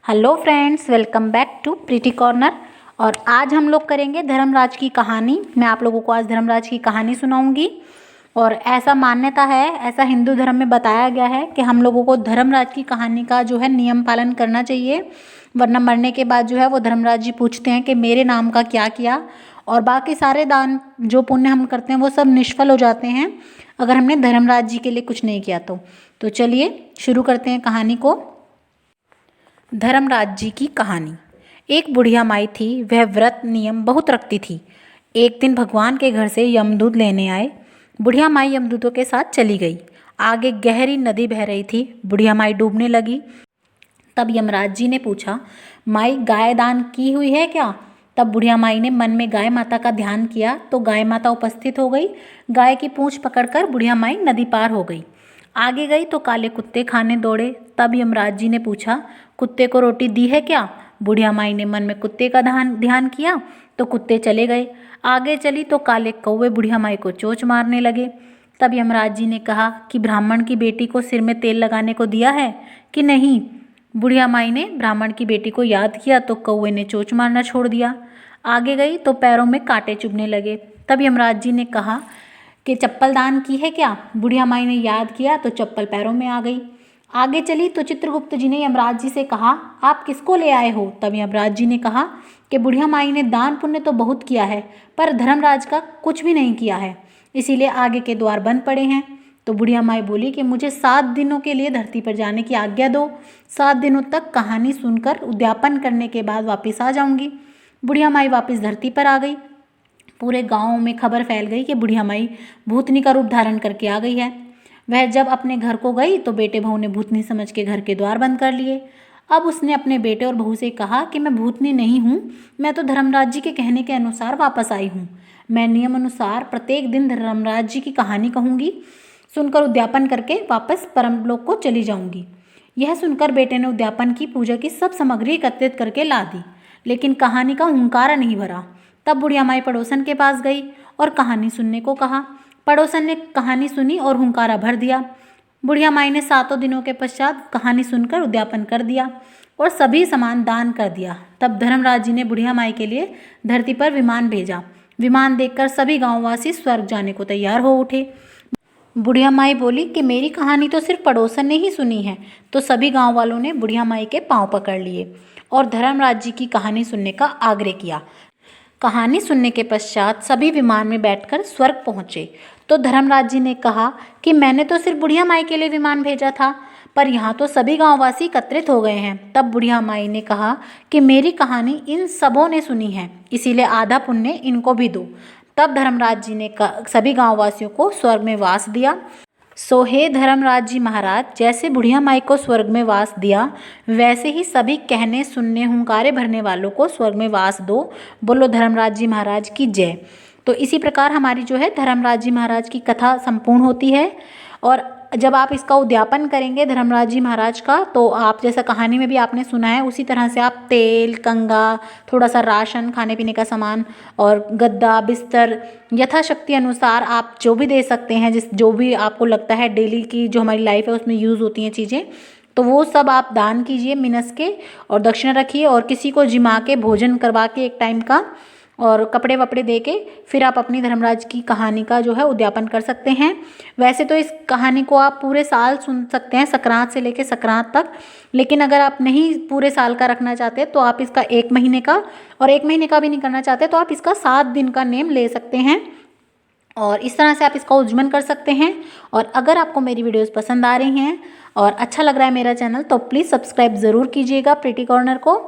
Hello friends, welcome back to pretty corner. और आज हम लोग करेंगे धर्मराज की कहानी। मैं आप लोगों को आज धर्मराज की कहानी सुनाऊंगी। और ऐसा मान्यता है, ऐसा हिंदू धर्म में बताया गया है कि हम लोगों को धर्मराज की कहानी का जो है नियम पालन करना चाहिए, वरना मरने के बाद जो है वो धर्मराज जी पूछते हैं कि मेरे नाम का क्या किया। और बाकी सारे दान जो पुण्य हम करते हैं वो सब निष्फल हो जाते हैं अगर हमने धर्मराज जी के लिए कुछ नहीं किया तो चलिए शुरू करते हैं कहानी को। धर्मराज जी की कहानी। एक बुढ़िया माई थी, वह व्रत नियम बहुत रखती थी। एक दिन भगवान के घर से यमदूत लेने आए। बुढ़िया माई यमदूतों के साथ चली गई। आगे गहरी नदी बह रही थी। बुढ़िया माई डूबने लगी। तब यमराज जी ने पूछा, माई गाय दान की हुई है क्या? तब बुढ़िया माई ने मन में गाय माता का ध्यान किया तो गाय माता उपस्थित हो गई। गाय की पूंछ पकड़कर बुढ़िया माई नदी पार हो गई। आगे गई तो काले कुत्ते खाने दौड़े। तब यमराज जी ने पूछा, कुत्ते को रोटी दी है क्या? बुढ़िया माई ने मन में कुत्ते का ध्यान किया तो कुत्ते चले गए। आगे चली तो काले कौवे बुढ़िया माई को चोंच मारने लगे। तब यमराज जी ने कहा कि ब्राह्मण की बेटी को सिर में तेल लगाने को दिया है कि नहीं? बुढ़िया माई ने ब्राह्मण की बेटी को याद किया तो कौवे ने चोंच मारना छोड़ दिया। आगे गई तो पैरों में कांटे चुभने लगे। तब यमराज जी ने कहा कि चप्पल दान की है क्या? बुढ़िया माई ने याद किया तो चप्पल पैरों में आ गई। आगे चली तो चित्रगुप्त जी ने यमराज जी से कहा, आप किसको ले आए हो? तब यमराज जी ने कहा कि बुढ़िया माई ने दान पुण्य तो बहुत किया है पर धर्मराज का कुछ भी नहीं किया है, इसीलिए आगे के द्वार बंद पड़े हैं। तो बुढ़िया माई बोली कि मुझे 7 दिनों के लिए धरती पर जाने की आज्ञा दो। 7 दिनों तक कहानी सुनकर उद्यापन करने के बाद वापिस आ जाऊंगी। बुढ़िया माई वापिस धरती पर आ गई। पूरे गांव में खबर फैल गई कि बुढ़िया माई भूतनी का रूप धारण करके आ गई है। वह जब अपने घर को गई तो बेटे बहू ने भूतनी समझ के घर के द्वार बंद कर लिए। अब उसने अपने बेटे और बहू से कहा कि मैं भूतनी नहीं हूँ, मैं तो धर्मराज जी के कहने के अनुसार वापस आई हूँ। मैं नियम अनुसार प्रत्येक दिन धर्मराज जी की कहानी कहूँगी, सुनकर उद्यापन करके वापस परमलोक को चली जाऊँगी। यह सुनकर बेटे ने उद्यापन की पूजा की सब सामग्री एकत्रित करके ला दी, लेकिन कहानी का हुंकारा नहीं भरा। तब बुढ़िया माई पड़ोसन के पास गई और कहानी सुनने को कहा। पड़ोसन ने कहानी सुनी और हुंकारा भर दिया। बुढ़िया माई ने 7 दिनों के पश्चात कहानी सुनकर उद्यापन कर दिया और सभी सामान दान कर दिया। तब धर्मराज जी ने बुढ़िया माई के लिए धरती पर विमान भेजा। विमान देखकर सभी गांववासी स्वर्ग जाने को तैयार हो उठे। बुढ़िया माई बोली कि मेरी कहानी तो सिर्फ पड़ोसन ने ही सुनी है। तो सभी गांव वालों ने बुढ़िया माई के पांव पकड़ लिए और धर्मराज जी की कहानी सुनने का आग्रह किया। कहानी सुनने के पश्चात सभी विमान में बैठकर स्वर्ग पहुँचे। तो धर्मराज जी ने कहा कि मैंने तो सिर्फ बुढ़िया माई के लिए विमान भेजा था, पर यहाँ तो सभी गांववासी एकत्रित हो गए हैं। तब बुढ़िया माई ने कहा कि मेरी कहानी इन सबों ने सुनी है, इसीलिए आधा पुण्य इनको भी दो। तब धर्मराज जी ने सभी गांववासियों को स्वर्ग में वास दिया। सो हे धर्मराज जी महाराज, जैसे बुढ़िया माई को स्वर्ग में वास दिया, वैसे ही सभी कहने सुनने हुंकारे भरने वालों को स्वर्ग में वास दो। बोलो धर्मराज जी महाराज की जय। तो इसी प्रकार हमारी जो है धर्मराज जी महाराज की कथा संपूर्ण होती है। और जब आप इसका उद्यापन करेंगे धर्मराज जी महाराज का, तो आप जैसा कहानी में भी आपने सुना है उसी तरह से आप तेल, कंगा, थोड़ा सा राशन, खाने पीने का सामान और गद्दा, बिस्तर यथाशक्ति अनुसार आप जो भी दे सकते हैं, जो भी आपको लगता है डेली की जो हमारी लाइफ है उसमें यूज़ होती हैं चीज़ें, तो वो सब आप दान कीजिए मिनस के और दक्षिणा रखिए। और किसी को जिमा के भोजन करवा के एक टाइम का और कपड़े वपड़े दे के फिर आप अपनी धर्मराज की कहानी का जो है उद्यापन कर सकते हैं। वैसे तो इस कहानी को आप पूरे साल सुन सकते हैं, संक्रांत से लेकर संक्रांत तक, लेकिन अगर आप नहीं पूरे साल का रखना चाहते तो आप इसका 1 महीने का, और 1 महीने का भी नहीं करना चाहते तो आप इसका 7 दिन का नेम ले सकते हैं। और इस तरह से आप इसका उज्जमन कर सकते हैं। और अगर आपको मेरी वीडियोस पसंद आ रही हैं और अच्छा लग रहा है मेरा चैनल, तो प्लीज़ सब्सक्राइब ज़रूर कीजिएगा प्रीटी कॉर्नर को।